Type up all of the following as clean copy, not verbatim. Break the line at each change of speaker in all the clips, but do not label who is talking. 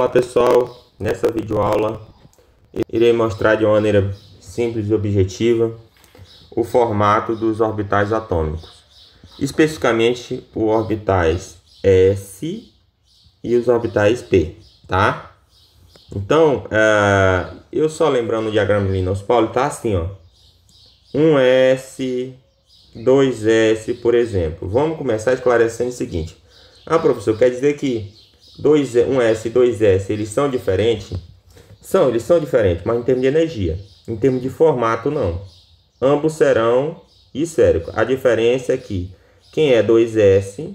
Olá pessoal, nessa videoaula irei mostrar de uma maneira simples e objetiva o formato dos orbitais atômicos, especificamente os orbitais S e os orbitais P, tá? Então, eu só lembrando o diagrama de Linus-Pauling, tá assim, ó, 1s, 2s, por exemplo. Vamos começar esclarecendo o seguinte: professor, quer dizer que 1s e 2s, eles são diferentes? Eles são diferentes, mas em termos de energia. Em termos de formato, não. Ambos serão esféricos. A diferença é que quem é 2s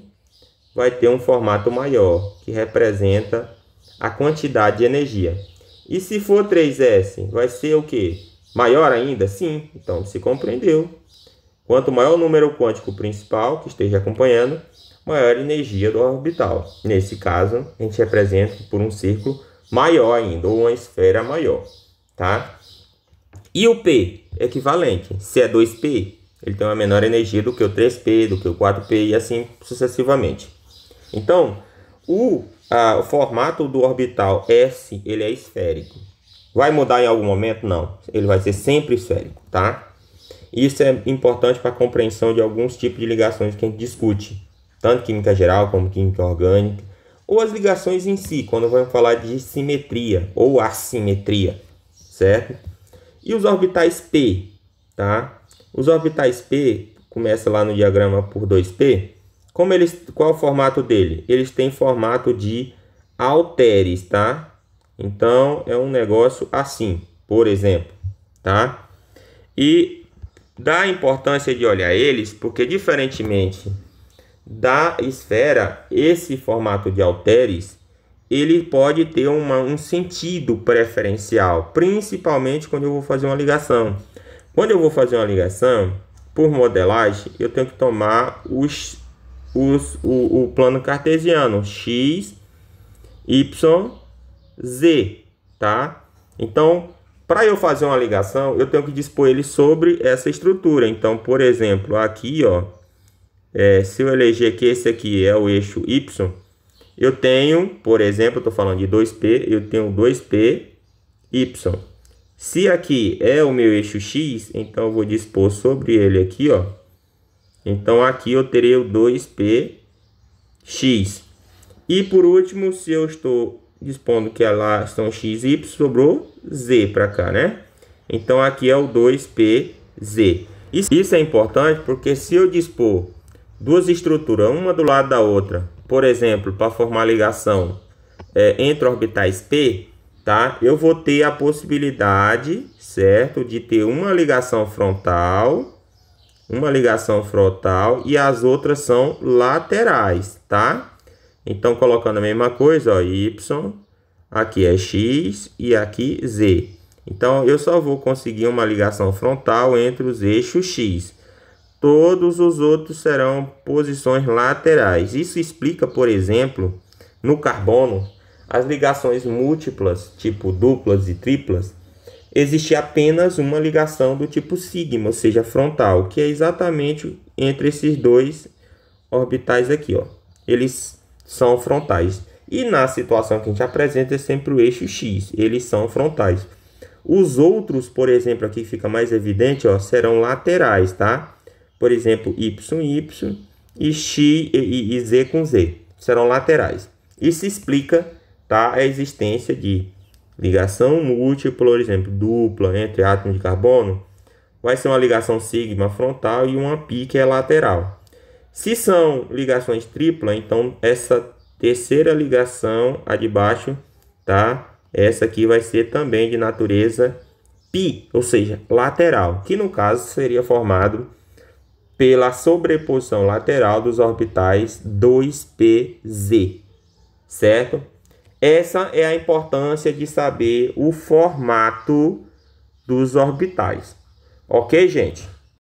vai ter um formato maior, que representa a quantidade de energia. E se for 3s, vai ser o quê? Maior ainda? Sim. Então, se compreendeu. Quanto maior o número quântico principal que esteja acompanhando, maior a energia do orbital. Nesse caso, a gente representa por um círculo maior ainda, ou uma esfera maior, tá? E o P é equivalente. Se é 2P, ele tem uma menor energia do que o 3P, do que o 4P e assim sucessivamente. Então, o formato do orbital S, ele é esférico. Vai mudar em algum momento? Não. Ele vai ser sempre esférico, tá? Isso é importante para a compreensão de alguns tipos de ligações que a gente discute, tanto química geral como química orgânica, ou as ligações em si, quando vamos falar de simetria ou assimetria, certo? E os orbitais P, tá? Os orbitais P, começa lá no diagrama por 2P, qual é o formato dele? Eles têm formato de halteres, tá? Então, é um negócio assim, por exemplo, tá? E dá importância de olhar eles, porque diferentemente da esfera, esse formato de halteres, ele pode ter um sentido preferencial, principalmente quando eu vou fazer uma ligação. Quando eu vou fazer uma ligação, por modelagem, eu tenho que tomar o plano cartesiano, x, y, z, tá? Então, para eu fazer uma ligação, eu tenho que dispor ele sobre essa estrutura. Então, por exemplo, aqui, ó, se eu eleger que esse aqui é o eixo Y, eu tenho, por exemplo, eu estou falando de 2P, eu tenho 2P, Y. Se aqui é o meu eixo X, então eu vou dispor sobre ele aqui, ó. Então aqui eu terei o 2P, X. E por último, se eu estou dispondo que lá estão X e Y, sobrou Z para cá, né? Então aqui é o 2P, Z. Isso é importante porque se eu dispor duas estruturas, uma do lado da outra, por exemplo, para formar ligação entre orbitais P, tá? Eu vou ter a possibilidade, certo, de ter uma ligação frontal e as outras são laterais, tá? Então, colocando a mesma coisa, ó, Y, aqui é X e aqui Z. Então, eu só vou conseguir uma ligação frontal entre os eixos X. Todos os outros serão posições laterais. Isso explica, por exemplo, no carbono, as ligações múltiplas, tipo duplas e triplas, existe apenas uma ligação do tipo sigma, ou seja, frontal, que é exatamente entre esses dois orbitais aqui, ó. Eles são frontais. E na situação que a gente apresenta é sempre o eixo X, eles são frontais. Os outros, por exemplo, aqui fica mais evidente, ó, serão laterais, tá? Por exemplo, Y e X e Z com Z serão laterais. Isso explica, tá, a existência de ligação múltipla, por exemplo, dupla entre átomos de carbono. Vai ser uma ligação sigma frontal e uma pi que é lateral. Se são ligações tripla, então essa terceira ligação, a de baixo, tá? Essa aqui vai ser também de natureza pi, ou seja, lateral, que no caso seria formado pela sobreposição lateral dos orbitais 2pz, certo? Essa é a importância de saber o formato dos orbitais. Ok, gente?